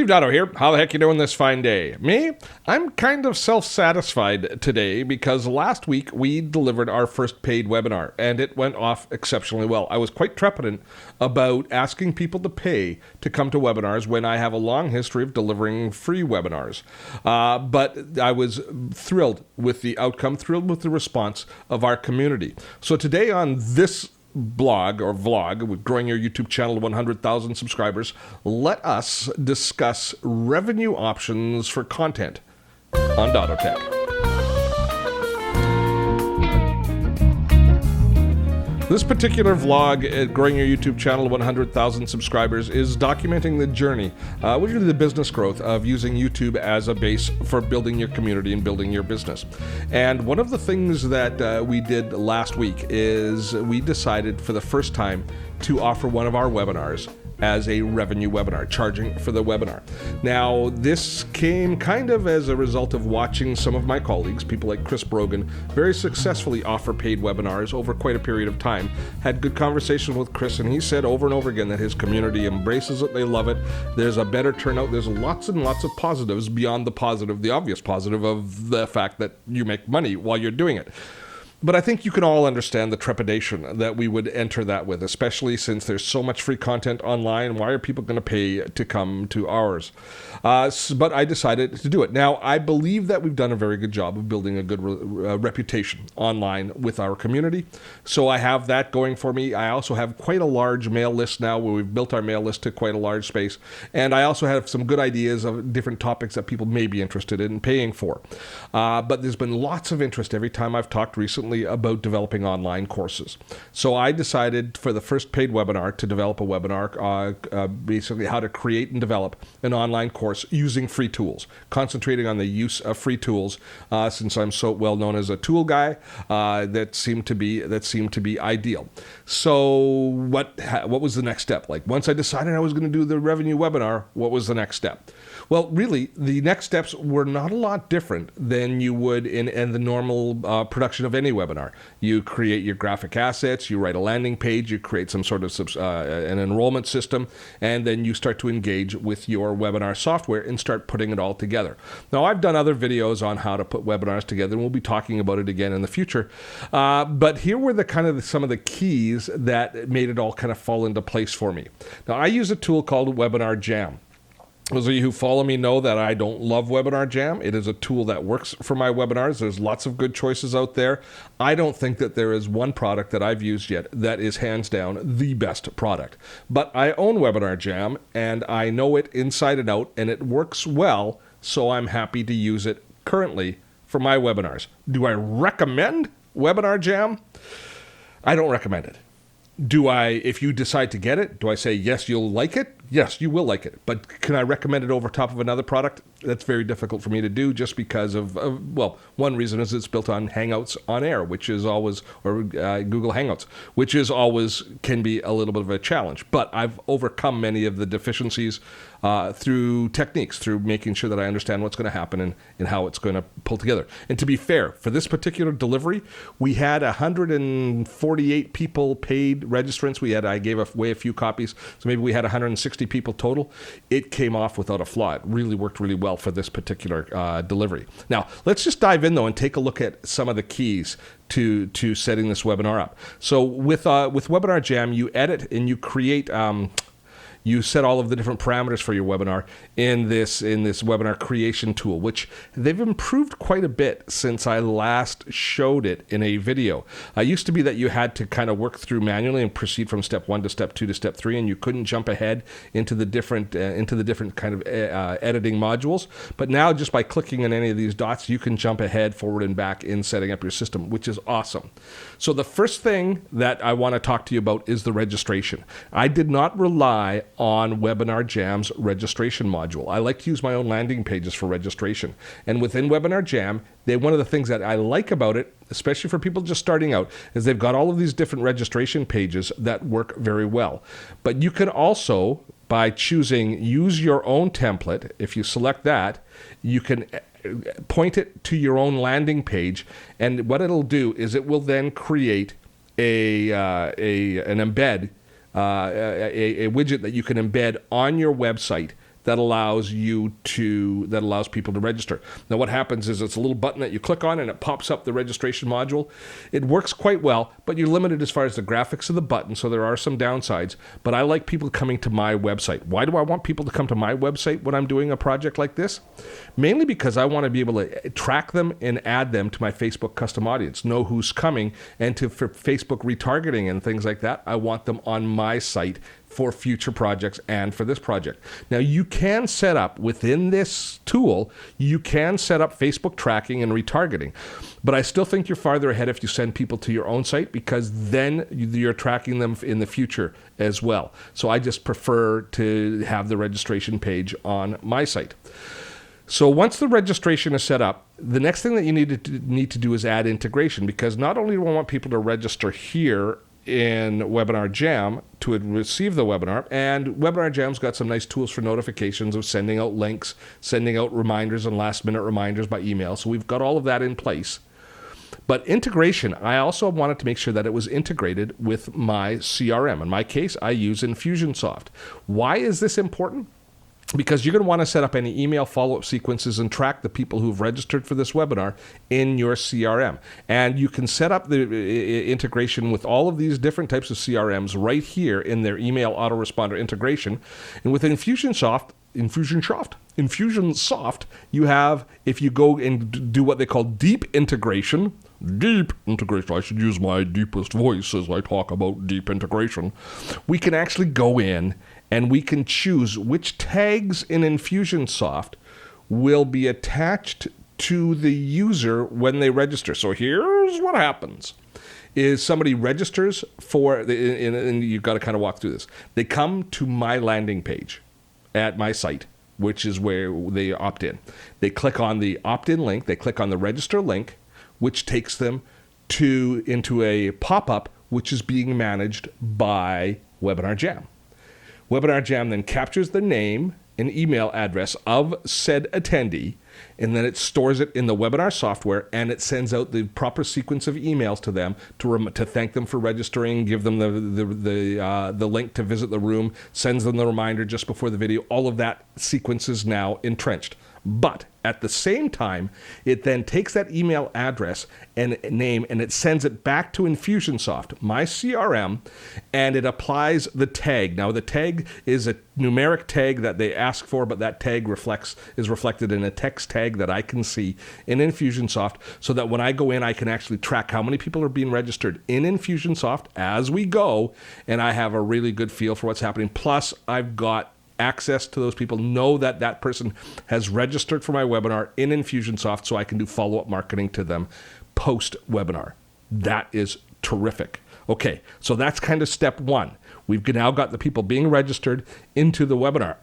Steve Dotto here. How the heck you doing this fine day? Me? I'm kind of self-satisfied today because last week we delivered our first paid webinar and it went off exceptionally well. I was quite trepidant about asking people to pay to come to webinars when I have a long history of delivering free webinars. But I was thrilled with the outcome, thrilled with the response of our community. So today on this blog or vlog with growing your YouTube channel to 100,000 subscribers, let us discuss revenue options for content on Dottotech. This particular vlog at growing your YouTube channel to 100,000 subscribers is documenting the journey, really the business growth of using YouTube as a base for building your community and building your business. And one of the things that we did last week is we decided for the first time to offer one of our webinars as a revenue webinar, charging for the webinar. Now, this came kind of as a result of watching some of my colleagues, people like Chris Brogan, very successfully offer paid webinars over quite a period of time. Had good conversations with Chris, and he said over and over again that his community embraces it, they love it. There's a better turnout. There's lots and lots of positives beyond the positive, the obvious positive of the fact that you make money while you're doing it. But I think you can all understand the trepidation that we would enter that with, especially since there's so much free content online. Why are people going to pay to come to ours? But I decided to do it. Now, I believe that we've done a very good job of building a good reputation online with our community. So I have that going for me. I also have quite a large mail list now where we've built our mail list to quite a large space. And I also have some good ideas of different topics that people may be interested in paying for. But there's been lots of interest every time I've talked recently about developing online courses. So I decided for the first paid webinar to develop a webinar, basically how to create and develop an online course using free tools, concentrating on the use of free tools, since I'm so well known as a tool guy, that seemed to be ideal. So what was the next step? Like once I decided I was going to do the revenue webinar, what was the next step? Well, really, the next steps were not a lot different than you would in the normal production of any webinar. You create your graphic assets, you write a landing page, you create some sort of an enrollment system, and then you start to engage with your webinar software and start putting it all together. Now, I've done other videos on how to put webinars together, and we'll be talking about it again in the future. But here were some of the keys that made it all kind of fall into place for me. Now, I use a tool called Webinar-Jam. Those of you who follow me know that I don't love Webinar-Jam. It is a tool that works for my webinars. There's lots of good choices out there. I don't think that there is one product that I've used yet that is hands down the best product. But I own Webinar-Jam, and I know it inside and out, and it works well, so I'm happy to use it currently for my webinars. Do I recommend Webinar-Jam? I don't recommend it. If you decide to get it, do I say, yes, you'll like it? Yes, you will like it. But can I recommend it over top of another product? That's very difficult for me to do just because of one reason is it's built on Hangouts on Air, which is always, or Google Hangouts, which is always can be a little bit of a challenge. But I've overcome many of the deficiencies through techniques, through making sure that I understand what's going to happen and how it's going to pull together. And to be fair, for this particular delivery, we had 148 people paid registrants. I gave away a few copies, so maybe we had 160 people total. It came off without a flaw. It really worked really well for this particular delivery. Now, let's just dive in though and take a look at some of the keys to setting this webinar up. So with Webinar-Jam, you edit and you create. You set all of the different parameters for your webinar in this webinar creation tool, which they've improved quite a bit since I last showed it in a video. It used to be that you had to kind of work through manually and proceed from step 1 to step 2 to step 3, and you couldn't jump ahead into the different kind of editing modules. But now, just by clicking on any of these dots, you can jump ahead, forward, and back in setting up your system, which is awesome. So the first thing that I want to talk to you about is the registration. I did not rely on Webinar-Jam's registration module. I like to use my own landing pages for registration. And within Webinar-Jam, one of the things that I like about it, especially for people just starting out, is they've got all of these different registration pages that work very well. But you can also, by choosing use your own template, if you select that, you can point it to your own landing page, and what it'll do is it will then create an embed, a widget that you can embed on your website that allows people to register. Now what happens is it's a little button that you click on and it pops up the registration module. It works quite well, but you're limited as far as the graphics of the button, so there are some downsides. But I like people coming to my website. Why do I want people to come to my website when I'm doing a project like this? Mainly because I want to be able to track them and add them to my Facebook custom audience, know who's coming, and for Facebook retargeting and things like that, I want them on my site for future projects and for this project. Now you can set up within this tool, you can set up Facebook tracking and retargeting, but I still think you're farther ahead if you send people to your own site, because then you're tracking them in the future as well. So I just prefer to have the registration page on my site. So once the registration is set up, the next thing that you need to do is add integration, because not only do I want people to register here in Webinar Jam to receive the webinar, and Webinar Jam's got some nice tools for notifications of sending out links, sending out reminders and last minute reminders by email. So we've got all of that in place. But integration, I also wanted to make sure that it was integrated with my CRM. In my case, I use Infusionsoft. Why is this important? Because you're going to want to set up any email follow-up sequences and track the people who've registered for this webinar in your CRM. And you can set up the integration with all of these different types of CRMs right here in their email autoresponder integration. And with Infusionsoft, you have, if you go and do what they call deep integration, I should use my deepest voice as I talk about deep integration, we can actually go in and we can choose which tags in Infusionsoft will be attached to the user when they register. So here's what happens. Is somebody registers for, and you've got to kind of walk through this. They come to my landing page at my site, which is where they opt in. They click on the opt-in link. They click on the register link, which takes them into a pop-up, which is being managed by Webinar Jam. Webinar Jam then captures the name and email address of said attendee, and then it stores it in the webinar software, and it sends out the proper sequence of emails to them to thank them for registering, give them the link to visit the room, sends them the reminder just before the video. All of that sequence is now entrenched. But at the same time, it then takes that email address and name and it sends it back to Infusionsoft, my CRM, and it applies the tag. Now, the tag is a numeric tag that they ask for, but that tag is reflected in a text tag that I can see in Infusionsoft, so that when I go in, I can actually track how many people are being registered in Infusionsoft as we go, and I have a really good feel for what's happening. Plus, I've got access to those people, know that that person has registered for my webinar in Infusionsoft, so I can do follow-up marketing to them post-webinar. That is terrific. Okay, so that's kind of step one. We've now got the people being registered into the webinar.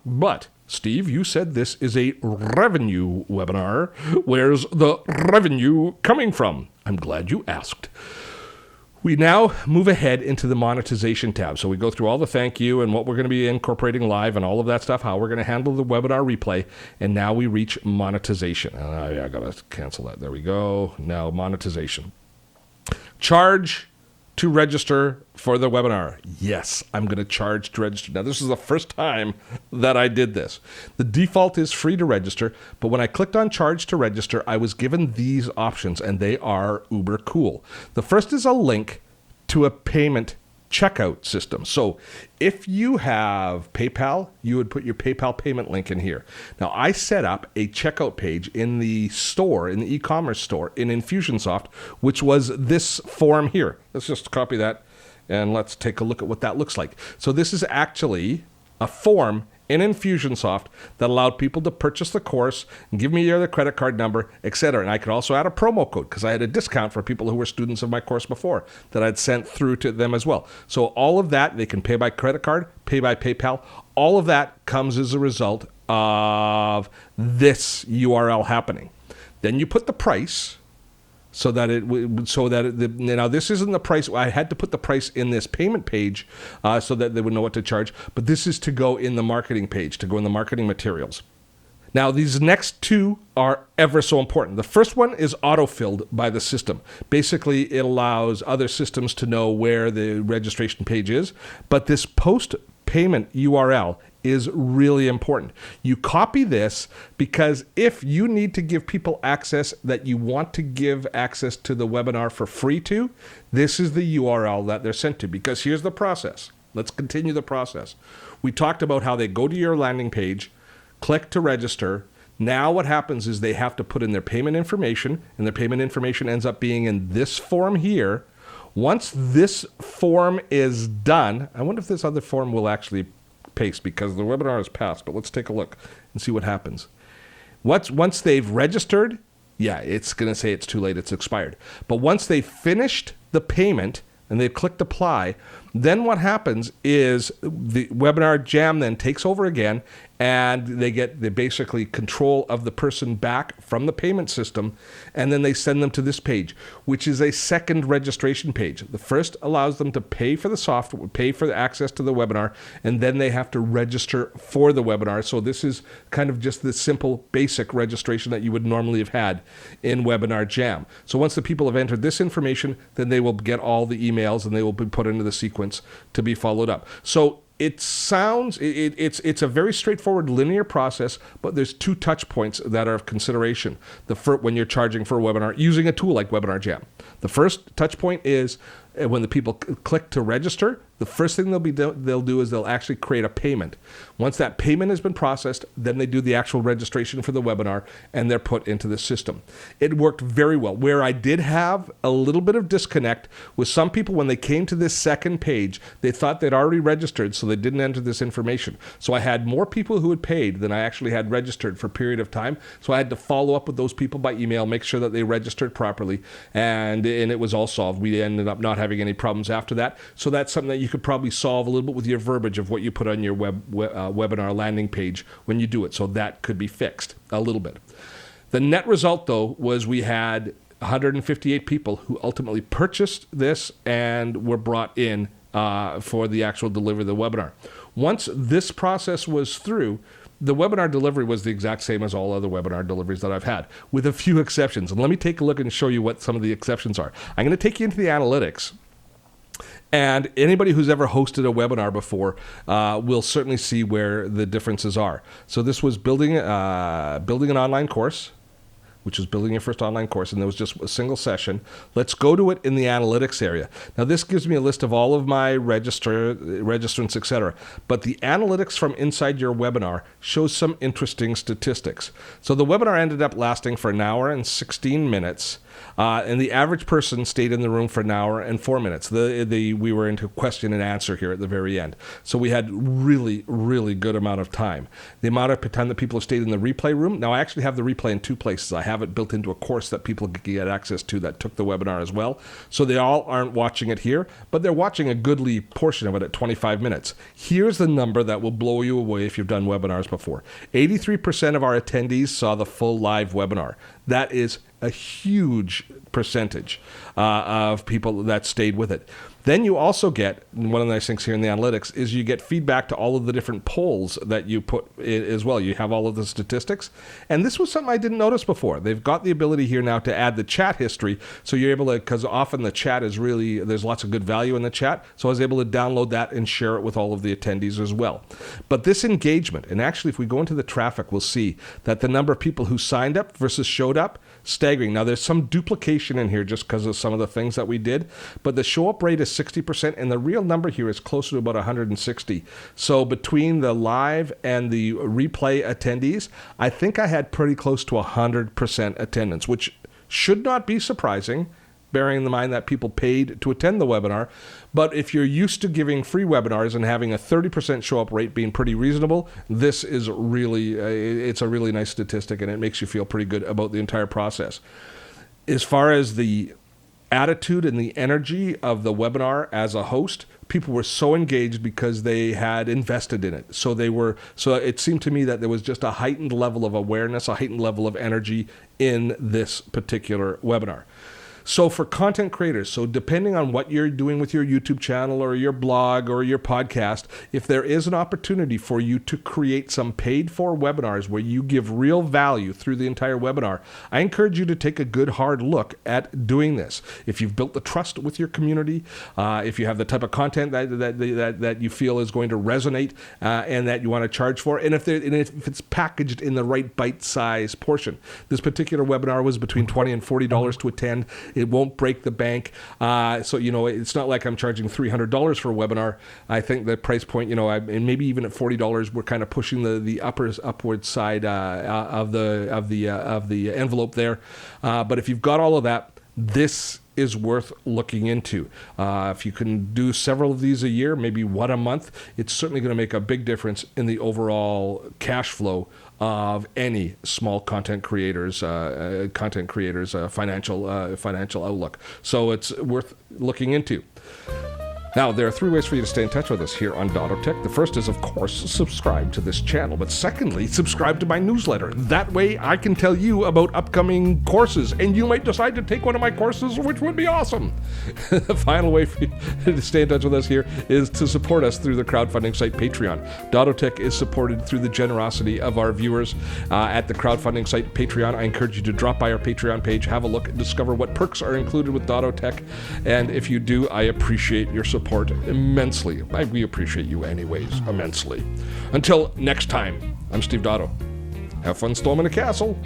But Steve, you said this is a revenue webinar. Where's the revenue coming from? I'm glad you asked. We now move ahead into the monetization tab. So we go through all the thank you and what we're going to be incorporating live and all of that stuff, how we're going to handle the webinar replay, and now we reach monetization. I got to cancel that. There we go. Now monetization. Charge to register for the webinar. Yes, I'm going to charge to register. Now, this is the first time that I did this. The default is free to register, but when I clicked on charge to register, I was given these options, and they are uber cool. The first is a link to a payment checkout system. So if you have PayPal, you would put your PayPal payment link in here. Now, I set up a checkout page in the store, in the e-commerce store in Infusionsoft, which was this form here. Let's just copy that and let's take a look at what that looks like. So this is actually a form in Infusionsoft that allowed people to purchase the course and give me their credit card number, etc. And I could also add a promo code because I had a discount for people who were students of my course before that I'd sent through to them as well. So all of that, they can pay by credit card, pay by PayPal. All of that comes as a result of this URL happening. Then you put the price. Now this isn't the price. I had to put the price in this payment page so that they would know what to charge. But this is to go in the marketing page, to go in the marketing materials. Now, these next two are ever so important. The first one is auto-filled by the system. Basically, it allows other systems to know where the registration page is. But this post-payment URL is really important. You copy this because if you need to give people access that you want to give access to the webinar for free to, this is the URL that they're sent to, because here's the process. Let's continue the process. We talked about how they go to your landing page, click to register. Now what happens is they have to put in their payment information, and their payment information ends up being in this form here. Once this form is done, I wonder if this other form will actually paste, because the webinar is passed, but let's take a look and see what happens. Once they've registered, yeah, it's going to say it's too late, it's expired. But once they've finished the payment and they've clicked apply, then what happens is the Webinar Jam then takes over again, and they get the basically control of the person back from the payment system, and then they send them to this page, which is a second registration page. The first allows them to pay for the software, pay for the access to the webinar, and then they have to register for the webinar. So this is kind of just the simple basic registration that you would normally have had in Webinar Jam. So once the people have entered this information, then they will get all the emails and they will be put into the sequence to be followed up. So it sounds, it's a very straightforward linear process, but there's two touch points that are of consideration when you're charging for a webinar using a tool like Webinar Jam. The first touch point is when the people click to register, the first thing they'll do is they'll actually create a payment. Once that payment has been processed, then they do the actual registration for the webinar, and they're put into the system. It worked very well. Where I did have a little bit of disconnect with some people, when they came to this second page, they thought they'd already registered, so they didn't enter this information. So I had more people who had paid than I actually had registered for a period of time. So I had to follow up with those people by email, make sure that they registered properly, and it was all solved. We ended up not having any problems after that. So that's something that you could probably solve a little bit with your verbiage of what you put on your webinar landing page when you do it. So that could be fixed a little bit. The net result, though, was we had 158 people who ultimately purchased this and were brought in for the actual delivery of the webinar. Once this process was through, the webinar delivery was the exact same as all other webinar deliveries that I've had, with a few exceptions. And let me take a look and show you what some of the exceptions are. I'm going to take you into the analytics. And anybody who's ever hosted a webinar before will certainly see where the differences are. So this was building an online course, which is building your first online course, and there was just a single session. Let's go to it in the analytics area. Now, this gives me a list of all of my registrants, etc. But the analytics from inside your webinar shows some interesting statistics. So the webinar ended up lasting for an hour and 16 minutes. And the average person stayed in the room for an hour and 4 minutes. We were into question and answer here at the very end. So we had really, really good amount of time. The amount of time that people have stayed in the replay room. Now, I actually have the replay in two places. I have it built into a course that people can get access to that took the webinar as well. So they all aren't watching it here, but they're watching a goodly portion of it at 25 minutes. Here's the number that will blow you away if you've done webinars before. 83% of our attendees saw the full live webinar. That is a huge percentage of people that stayed with it. Then you also get, one of the nice things here in the analytics, is you get feedback to all of the different polls that you put in as well. You have all of the statistics. And this was something I didn't notice before. They've got the ability here now to add the chat history. So you're able to, because often the chat is really, there's lots of good value in the chat. So I was able to download that and share it with all of the attendees as well. But this engagement, and actually if we go into the traffic, we'll see that the number of people who signed up versus showed up, staggering. Now there's some duplication in here just because of some of the things that we did, but the show up rate is 60%, and the real number here is closer to about 160. So between the live and the replay attendees, I think I had pretty close to 100% attendance, which should not be surprising, bearing in mind that people paid to attend the webinar. But if you're used to giving free webinars and having a 30% show up rate being pretty reasonable, this is really, it's a really nice statistic, and it makes you feel pretty good about the entire process. As far as the attitude and the energy of the webinar as a host, people were so engaged because they had invested in it. So it seemed to me that there was just a heightened level of awareness, a heightened level of energy in this particular webinar. So for content creators, so depending on what you're doing with your YouTube channel or your blog or your podcast, if there is an opportunity for you to create some paid for webinars where you give real value through the entire webinar, I encourage you to take a good hard look at doing this. If you've built the trust with your community, if you have the type of content that you feel is going to resonate and that you want to charge for, and if it's packaged in the right bite-size portion. This particular webinar was between $20 and $40 to attend. It won't break the bank. So, it's not like I'm charging $300 for a webinar. I think the price point, and maybe even at $40, we're kind of pushing the upward side of the envelope there. But if you've got all of that, this is worth looking into. If you can do several of these a year, maybe one a month, it's certainly going to make a big difference in the overall cash flow of any small content creators' financial outlook. So it's worth looking into. Now, there are 3 ways for you to stay in touch with us here on Dottotech. The first is, of course, subscribe to this channel. But secondly, subscribe to my newsletter. That way, I can tell you about upcoming courses, and you might decide to take one of my courses, which would be awesome. The final way for you to stay in touch with us here is to support us through the crowdfunding site Patreon. Dottotech is supported through the generosity of our viewers at the crowdfunding site Patreon. I encourage you to drop by our Patreon page, have a look, and discover what perks are included with Dottotech. And if you do, I appreciate your support immensely. We appreciate you anyways, immensely. Until next time, I'm Steve Dotto. Have fun storming a castle.